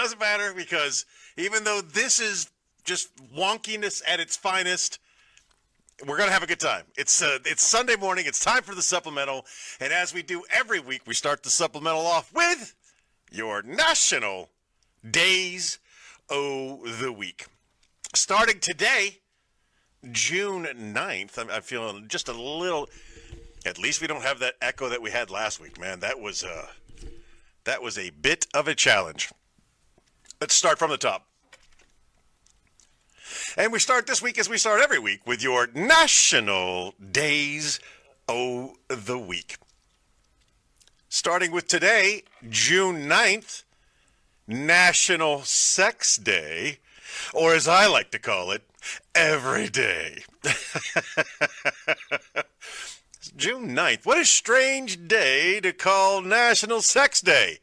doesn't matter because even though this is just wonkiness at its finest, we're going to have a good time. It's Sunday morning. It's time for the Supplemental. And as we do every week, we start the Supplemental off with your National Days of the Week. Starting today, June 9th, I'm feeling just a little, at least we don't have that echo that we had last week, man. That was a bit of a challenge. Let's start from the top. And we start this week as we start every week with your National Days of the Week. Starting with today, June 9th, National Sex Day, or as I like to call it, every day. June 9th, what a strange day to call National Sex Day.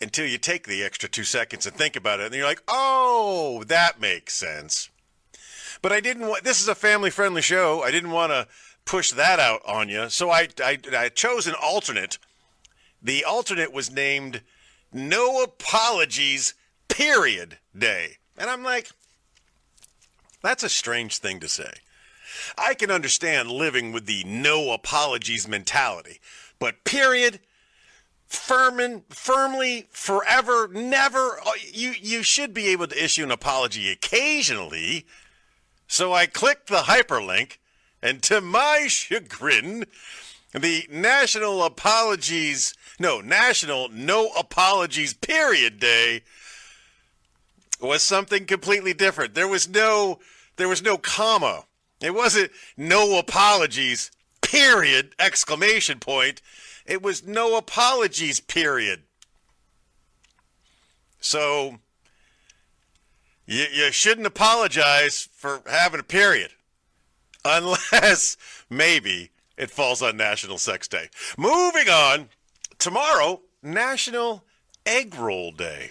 Until you take the extra 2 seconds and think about it, and you're like, oh, that makes sense. But I didn't want, this is a family-friendly show. I didn't want to push that out on you, so I chose an alternate. The alternate was named No Apologies, Period Day. And I'm like, that's a strange thing to say. I can understand living with the no apologies mentality, but period, firmly, forever, never, you should be able to issue an apology occasionally. So I clicked the hyperlink, and to my chagrin, the National No Apologies Period Day was something completely different. There was no comma. It wasn't no apologies, period, exclamation point. It was no apologies, period. So you shouldn't apologize for having a period. Unless maybe it falls on National Sex Day. Moving on, tomorrow, National Egg Roll Day.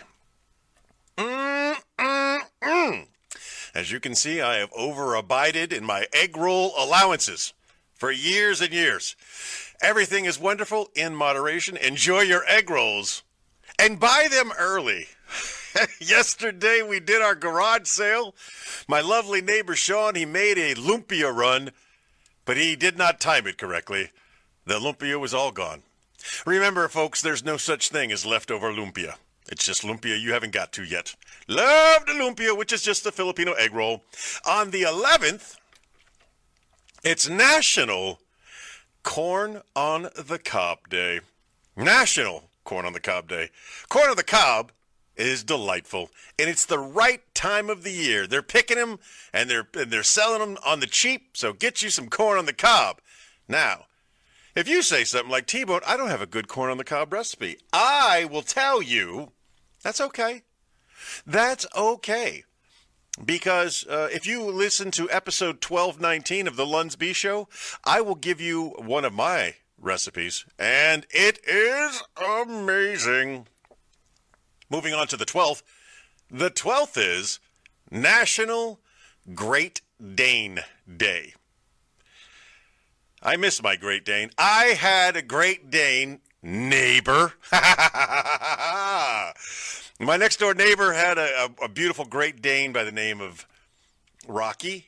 As you can see, I have overabided in my egg roll allowances for years and years. Everything is wonderful in moderation. Enjoy your egg rolls and buy them early. Yesterday we did our garage sale. My lovely neighbor Sean, he made a lumpia run, but he did not time it correctly. The lumpia was all gone. Remember, folks, there's no such thing as leftover lumpia. It's just lumpia you haven't got to yet. Love the lumpia, which is just a Filipino egg roll. On the 11th, it's National Corn on the Cob Day. National Corn on the Cob Day. Corn on the cob is delightful, and it's the right time of the year. They're picking them, and they're selling them on the cheap, so get you some corn on the cob. Now, if you say something like, T-Bone, I don't have a good corn on the cob recipe, I will tell you, that's okay. That's okay. Because if you listen to episode 1219 of the Lunsby Show, I will give you one of my recipes, and it is amazing. Moving on to the 12th. The 12th is National Great Dane Day. I miss my Great Dane. I had a Great Dane neighbor. My next door neighbor had a beautiful Great Dane by the name of Rocco,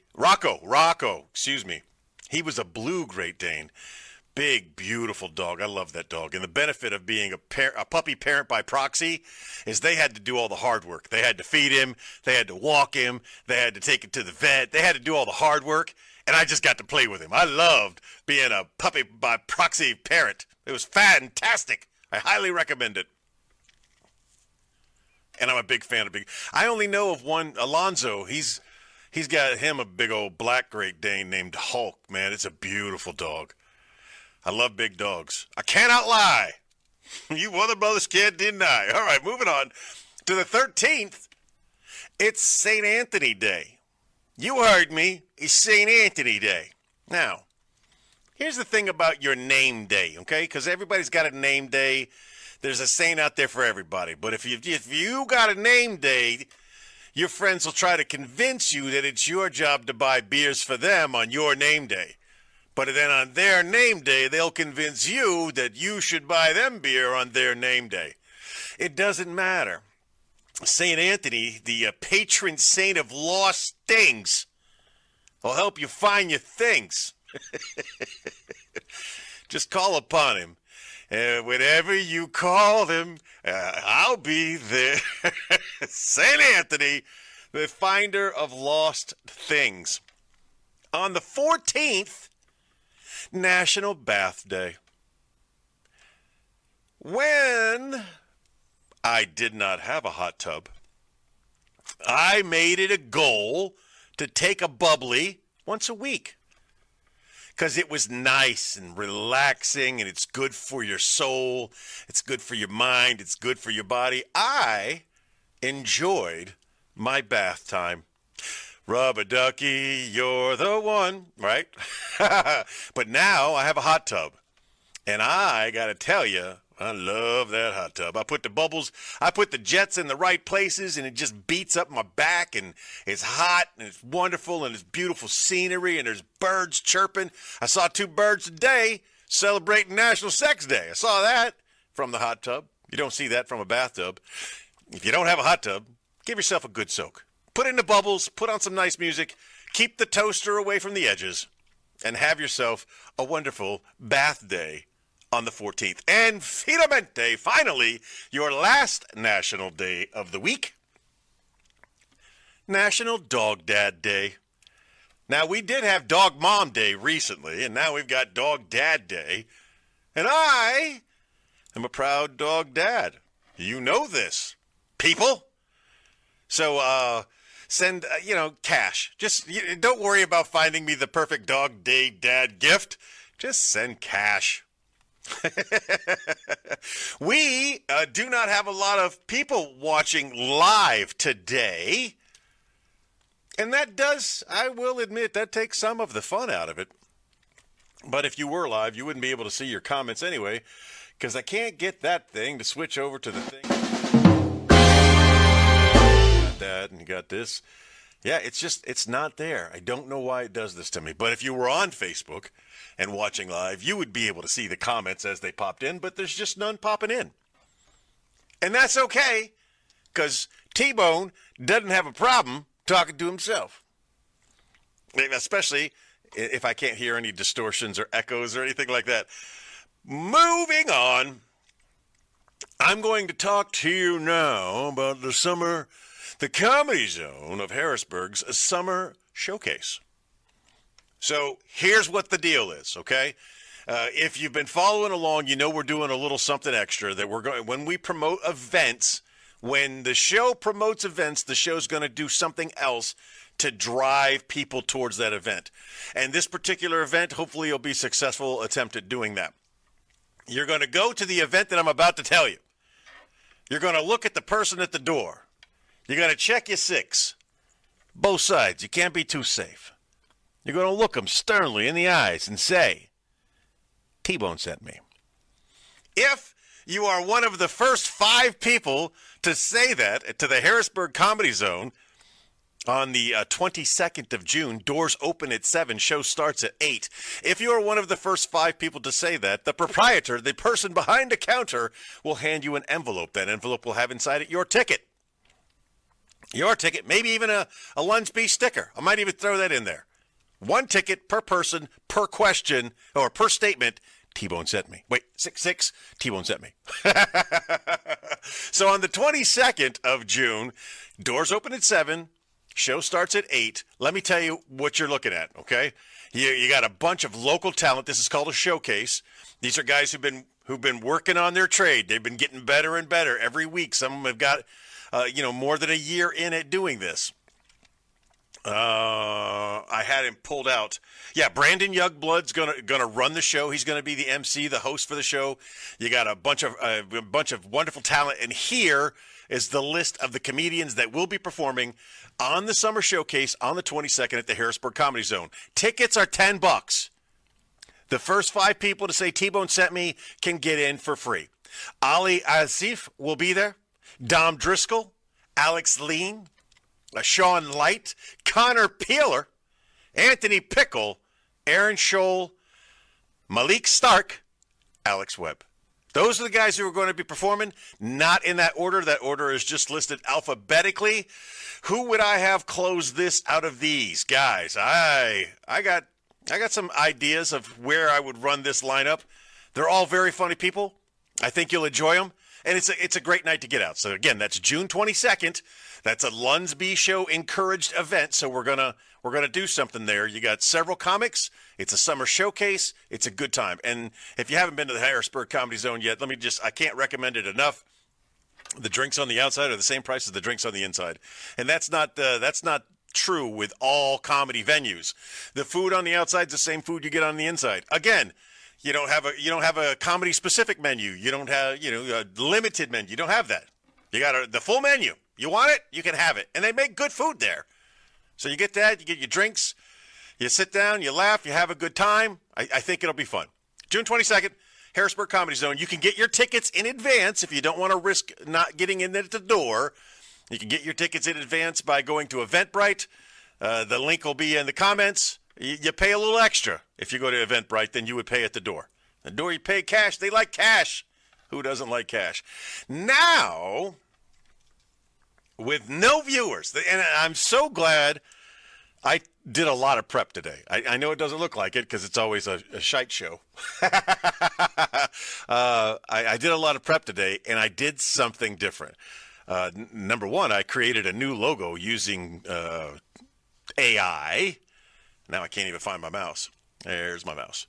excuse me. He was a blue Great Dane. Big, beautiful dog. I love that dog. And the benefit of being a puppy parent by proxy is they had to do all the hard work. They had to feed him. They had to walk him. They had to take him to the vet. They had to do all the hard work. And I just got to play with him. I loved being a puppy by proxy parent. It was fantastic. I highly recommend it. And I'm a big fan of I only know of one, Alonzo. He's got him a big old black Great Dane named Hulk. Man, it's a beautiful dog. I love big dogs. I cannot lie. You other brothers can't deny. All right, moving on to the 13th. It's St. Anthony Day. You heard me. It's St. Anthony Day. Now, here's the thing about your name day, okay? Because everybody's got a name day. There's a saint out there for everybody. But if you got a name day, your friends will try to convince you that it's your job to buy beers for them on your name day. But then on their name day, they'll convince you that you should buy them beer on their name day. It doesn't matter. St. Anthony, the patron saint of lost things, will help you find your things. Just call upon him. Whenever you call him, I'll be there. St. Anthony, the finder of lost things. On the 14th, National Bath Day. When I did not have a hot tub, I made it a goal to take a bubbly once a week because it was nice and relaxing, and it's good for your soul, it's good for your mind, it's good for your body. I enjoyed my bath time. Rubber ducky, you're the one, right? But now I have a hot tub, and I got to tell you, I love that hot tub. I put the bubbles, I put the jets in the right places, and it just beats up my back, and it's hot, and it's wonderful, and it's beautiful scenery, and there's birds chirping. I saw 2 birds today celebrating National Sex Day. I saw that from the hot tub. You don't see that from a bathtub. If you don't have a hot tub, give yourself a good soak. Put in the bubbles, put on some nice music, keep the toaster away from the edges, and have yourself a wonderful bath day on the 14th. And finalmente, finally, your last national day of the week, National Dog Dad Day. Now, we did have Dog Mom Day recently, and now we've got Dog Dad Day. And I am a proud dog dad. You know this, people. So, send, cash. Just don't worry about finding me the perfect Dog Day Dad gift. Just send cash. We do not have a lot of people watching live today. And that does, I will admit, that takes some of the fun out of it. But if you were live, you wouldn't be able to see your comments anyway, because I can't get that thing to switch over to the thing. Got that, and you got this. Yeah, it's not there. I don't know why it does this to me. But if you were on Facebook and watching live, you would be able to see the comments as they popped in, but there's just none popping in. And that's okay, because T-Bone doesn't have a problem talking to himself. Especially if I can't hear any distortions or echoes or anything like that. Moving on, I'm going to talk to you now about the Comedy Zone of Harrisburg's Summer Showcase. So here's what the deal is, okay? If you've been following along, you know we're doing a little something extra that we're going when we promote events. When the show promotes events, the show's going to do something else to drive people towards that event. And this particular event, hopefully, you'll be successful attempt at doing that. You're going to go to the event that I'm about to tell you. You're going to look at the person at the door. You're going to check your 6. Both sides. You can't be too safe. You're going to look them sternly in the eyes and say, T-Bone sent me. If you are one of the first 5 people to say that to the Harrisburg Comedy Zone on the 22nd of June, doors open at 7, show starts at 8. If you are one of the first 5 people to say that, the proprietor, the person behind the counter, will hand you an envelope. That envelope will have inside it your ticket. Your ticket, maybe even a lunch bee sticker. I might even throw that in there. 1 ticket per person, per question, or per statement. T-Bone sent me. Wait, 6, T-Bone sent me. So on the 22nd of June, doors open at 7, show starts at 8. Let me tell you what you're looking at, okay? You got a bunch of local talent. This is called a showcase. These are guys who've been working on their trade. They've been getting better and better every week. Some of them have got more than a year in at doing this. I had him pulled out. Yeah, Brandon Youngblood's gonna run the show. He's gonna be the MC, the host for the show. You got a bunch of wonderful talent, and here is the list of the comedians that will be performing on the Summer Showcase on the 22nd at the Harrisburg Comedy Zone. Tickets are $10. The first 5 people to say T-Bone sent me can get in for free. Ali Asif will be there. Dom Driscoll, Alex Lean, Sean Light, Connor Peeler, Anthony Pickle, Aaron Scholl, Malik Stark, Alex Webb. Those are the guys who are going to be performing, not in that order. That order is just listed alphabetically. Who would I have close this out of these guys? I got some ideas of where I would run this lineup. They're all very funny people. I think you'll enjoy them, and it's a great night to get out. So again, that's June 22nd. That's a Lunsby Show encouraged event. So we're gonna do something there. You got several comics. It's a summer showcase. It's a good time. And if you haven't been to the Harrisburg Comedy Zone yet, I can't recommend it enough. The drinks on the outside are the same price as the drinks on the inside, and that's not true with all comedy venues. The food on the outside is the same food you get on the inside. Again, you don't have a comedy specific menu. You don't have a limited menu. You don't have that. You got the full menu. You want it, you can have it, and they make good food there. So you get that, you get your drinks, you sit down, you laugh, you have a good time. I think it'll be fun. June 22nd, Harrisburg Comedy Zone. You can get your tickets in advance if you don't want to risk not getting in at the door. You can get your tickets in advance by going to Eventbrite. The link will be in the comments. You pay a little extra if you go to Eventbrite than you would pay at the door. The door you pay cash. They like cash. Who doesn't like cash? Now, with no viewers, and I'm so glad I did a lot of prep today. I know it doesn't look like it because it's always a shite show. I did a lot of prep today, and I did something different. Number one, I created a new logo using AI. Now I can't even find my mouse. There's my mouse.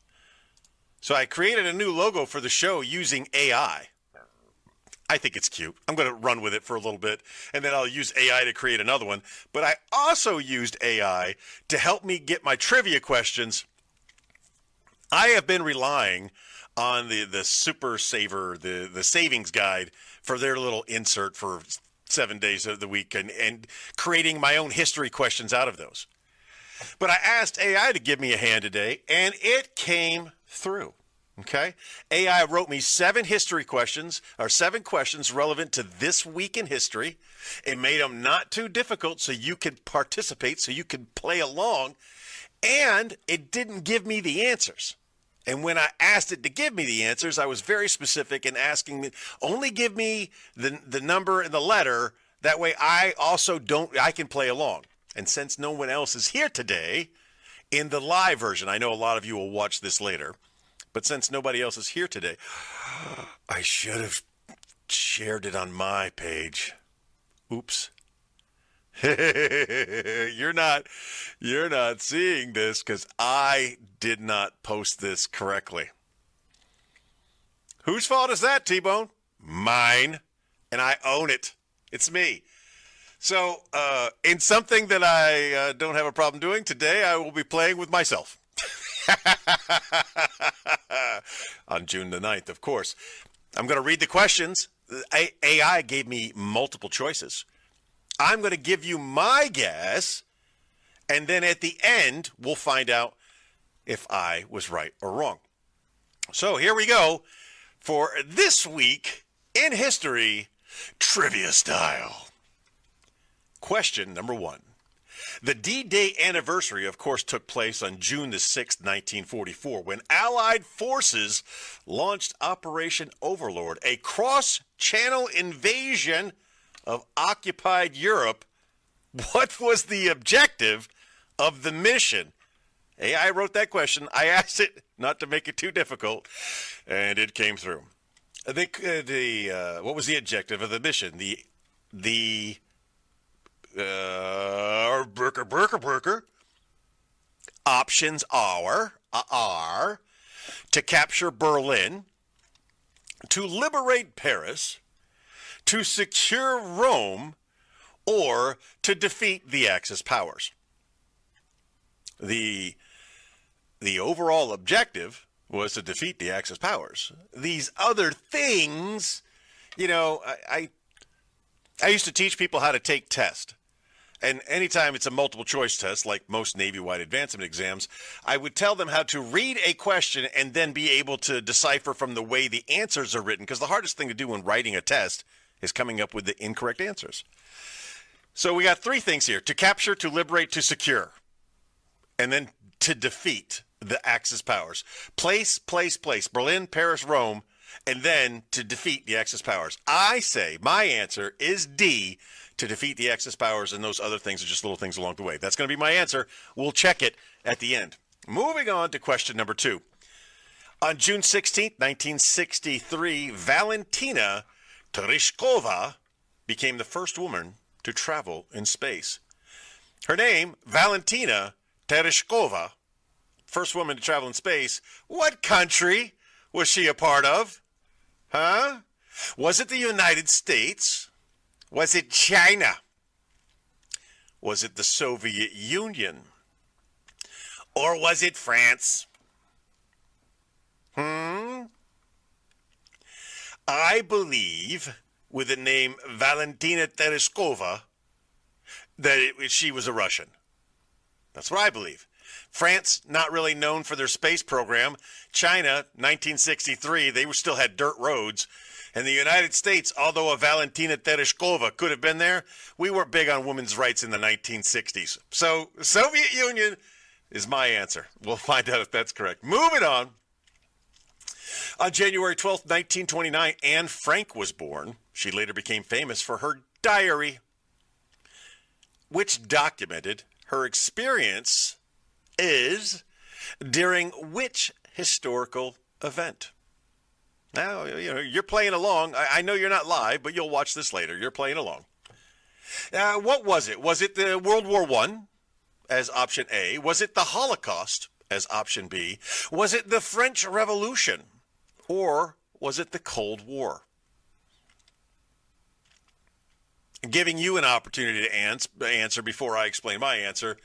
So I created a new logo for the show using AI. I think it's cute. I'm going to run with it for a little bit, and then I'll use AI to create another one. But I also used AI to help me get my trivia questions. I have been relying on the Super Saver, the savings guide, for their little insert for 7 days of the week and creating my own history questions out of those. But I asked AI to give me a hand today, and it came through. Okay? AI wrote me 7 questions relevant to this week in history. It made them not too difficult so you could participate, so you could play along, and it didn't give me the answers. And when I asked it to give me the answers, I was very specific in asking me, only give me the number and the letter. That way I can play along. And since no one else is here today in the live version, I know a lot of you will watch this later, but since nobody else is here today, I should have shared it on my page. Oops. You're not seeing this because I did not post this correctly. Whose fault is that, T-Bone? Mine. And I own it. It's me. So, in something that I don't have a problem doing today, I will be playing with myself. On June the 9th, of course. I'm going to read the questions. AI gave me multiple choices. I'm going to give you my guess, and then at the end, we'll find out if I was right or wrong. So here we go for this week in history, trivia style. Question number 1. The D-Day anniversary, of course, took place on June the 6th, 1944, when Allied forces launched Operation Overlord, a cross-channel invasion of occupied Europe. What was the objective of the mission? AI wrote that question. I asked it not to make it too difficult, and it came through. I think what was the objective of the mission? The options are to capture Berlin, to liberate Paris, to secure Rome, or to defeat the Axis powers. The overall objective was to defeat the Axis powers. These other things, I used to teach people how to take tests. And anytime it's a multiple choice test, like most Navy-wide advancement exams, I would tell them how to read a question and then be able to decipher from the way the answers are written. Because the hardest thing to do when writing a test is coming up with the incorrect answers. So we got 3 things here: to capture, to liberate, to secure. And then to defeat the Axis powers. Place. Berlin, Paris, Rome. and then to defeat the Axis powers. I say my answer is D, to defeat the Axis powers, and those other things are just little things along the way. That's going to be my answer. We'll check it at the end. Moving on to question number 2. On June 16, 1963, Valentina Tereshkova became the first woman to travel in space. Her name, Valentina Tereshkova, first woman to travel in space. What country was she a part of? Huh? Was it the United States? Was it China? Was it the Soviet Union? Or was it France? I believe, with the name Valentina Tereshkova, that she was a Russian. That's what I believe. France, not really known for their space program. China, 1963, they still had dirt roads. And the United States, although a Valentina Tereshkova could have been there, we weren't big on women's rights in the 1960s. So, Soviet Union is my answer. We'll find out if that's correct. Moving on. On January 12th, 1929, Anne Frank was born. She later became famous for her diary, which documented her experience is during which historical event? Now, you're playing along. I know you're not live, but you'll watch this later. You're playing along. What was it? Was it the World War I as option A? Was it the Holocaust as option B? Was it the French Revolution? Or was it the Cold War? Giving you an opportunity to answer before I explain my answer.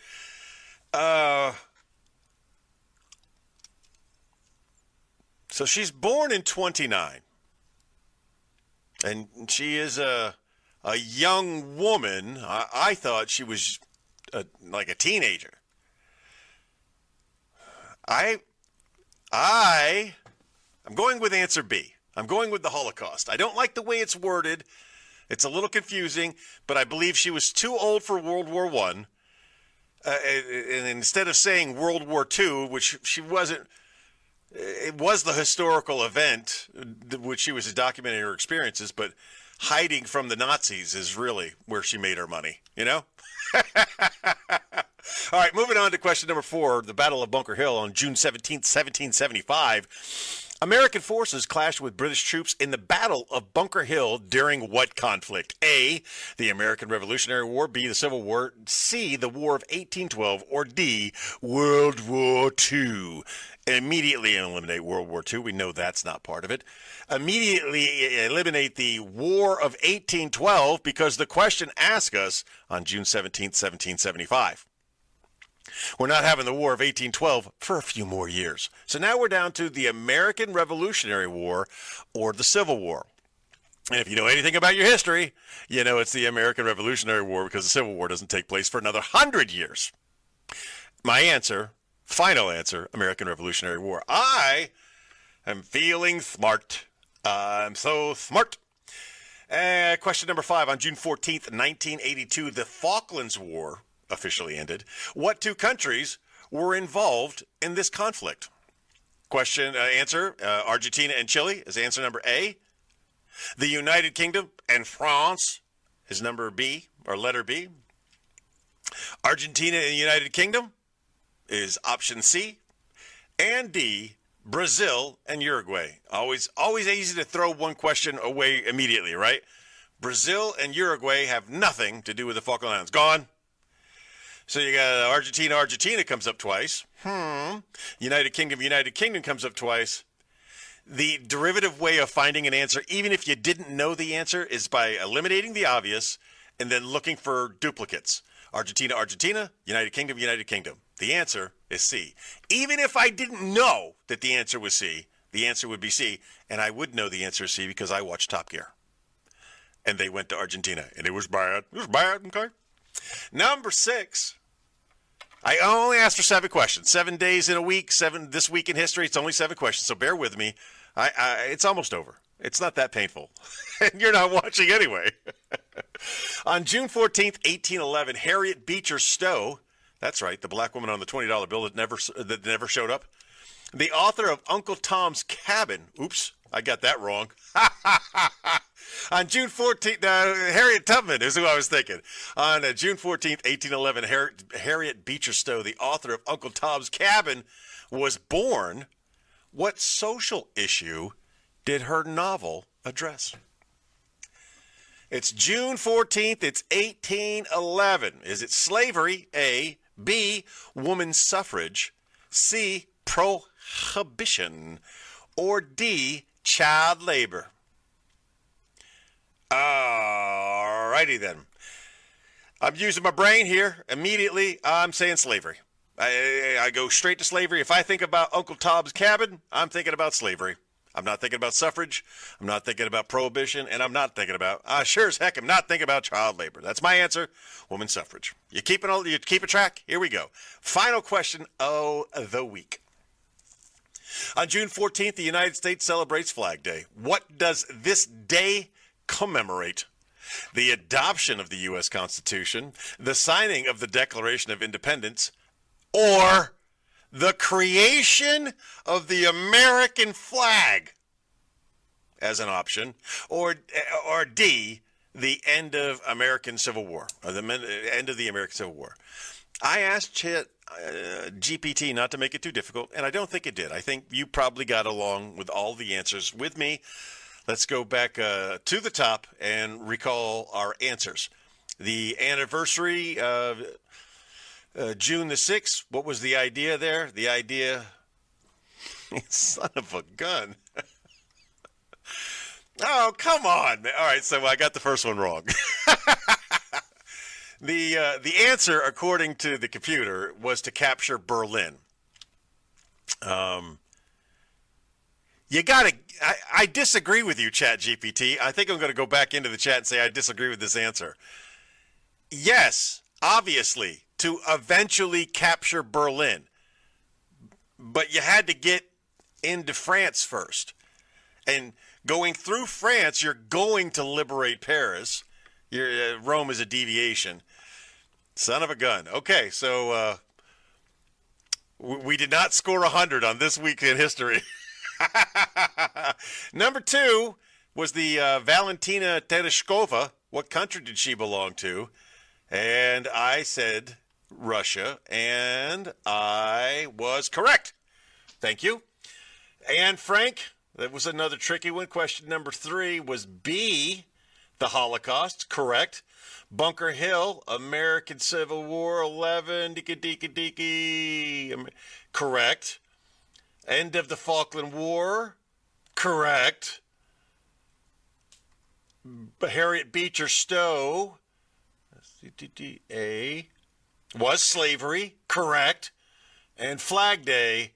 So she's born in 29. And she is a young woman. I thought she was like a teenager. I'm going with answer B. I'm going with the Holocaust. I don't like the way it's worded. It's a little confusing, but I believe she was too old for World War I. And instead of saying World War II, which she wasn't, it was the historical event which she was documenting her experiences, but hiding from the Nazis is really where she made her money, you know? All right, moving on to question number 4, the Battle of Bunker Hill on June 17th, 1775. American forces clashed with British troops in the Battle of Bunker Hill during what conflict? A, the American Revolutionary War, B, the Civil War, C, the War of 1812, or D, World War II. Immediately eliminate World War II. We know that's not part of it. Immediately eliminate the War of 1812 because the question asked us on June 17th, 1775. We're not having the War of 1812 for a few more years. So now we're down to the American Revolutionary War or the Civil War. And if you know anything about your history, you know it's the American Revolutionary War because the Civil War doesn't take place for another 100 years. My answer, final answer, American Revolutionary War. I am feeling smart. I'm so smart. Question number 5. On June 14th, 1982, the Falklands War officially ended. What 2 countries were involved in this conflict? Answer, Argentina and Chile is answer number A. The United Kingdom and France is number B, or letter B. Argentina and the United Kingdom is option C. And D, Brazil and Uruguay. Always easy to throw one question away immediately, right? Brazil and Uruguay have nothing to do with the Falkland Islands. Gone. So you got Argentina comes up twice. United Kingdom comes up twice. The derivative way of finding an answer, even if you didn't know the answer, is by eliminating the obvious and then looking for duplicates. Argentina, United Kingdom. The answer is C. Even if I didn't know that the answer was C, the answer would be C. And I would know the answer is C because I watched Top Gear. And they went to Argentina. And it was bad. Okay? Number 6. I only asked for 7 questions. 7 days in a week, 7 this week in history. It's only 7 questions, so bear with me. It's almost over. It's not that painful. And you're not watching anyway. On June 14th, 1811, Harriet Beecher Stowe, that's right, the black woman on the $20 bill that never showed up, the author of Uncle Tom's Cabin, I got that wrong. On June 14th, Harriet Tubman is who I was thinking. On June 14th, 1811, Harriet Beecher Stowe, the author of Uncle Tom's Cabin, was born. What social issue did her novel address? It's June 14th. It's 1811. Is it slavery, A, B, woman's suffrage, C, prohibition, or D, child labor? All righty then. I'm using my brain here. Immediately, I'm saying slavery. I go straight to slavery. If I think about Uncle Tom's Cabin, I'm thinking about slavery. I'm not thinking about suffrage. I'm not thinking about prohibition. And I'm not thinking about, sure as heck, I'm not thinking about child labor. That's my answer. Women's suffrage. You keeping track? Here we go. Final question of the week. On June 14th, the United States celebrates Flag Day. What does this day commemorate? The adoption of the U.S. Constitution, the signing of the Declaration of Independence, or the creation of the American flag as an option, or D, the end of American Civil War, or the end of the American Civil War. I asked GPT not to make it too difficult, and I don't think it did. I think you probably got along with all the answers with me. Let's go back to the top and recall our answers. The anniversary of June the 6th, what was the idea there? The idea, son of a gun. Oh, come on. All right, so I got the first one wrong. The answer, according to the computer, was to capture Berlin. I disagree with you, ChatGPT. I think I'm going to go back into the chat and say I disagree with this answer. Yes, obviously, to eventually capture Berlin. But you had to get into France first. And going through France, you're going to liberate Paris. Rome is a deviation. Son of a gun. Okay, so we did not score 100 on this week in history. Number 2 was the Valentina Tereshkova. What country did she belong to? And I said Russia, and I was correct. Thank you. And Frank, that was another tricky one. Question number 3 was B, the Holocaust. Correct. Bunker Hill, American Civil War 11. Correct. End of the Falkland War. Correct. Harriet Beecher Stowe, A, was slavery. Correct. And Flag Day,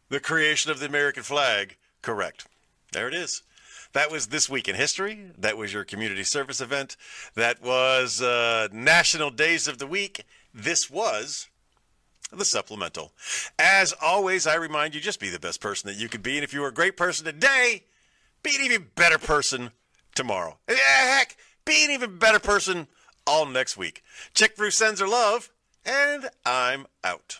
the creation of the American flag. Correct. There it is. That was This Week in History. That was your community service event. That was National Days of the Week. This was the Supplemental. As always, I remind you, just be the best person that you could be. And if you were a great person today, be an even better person tomorrow. Heck, be an even better person all next week. Chick Brew sends her love, and I'm out.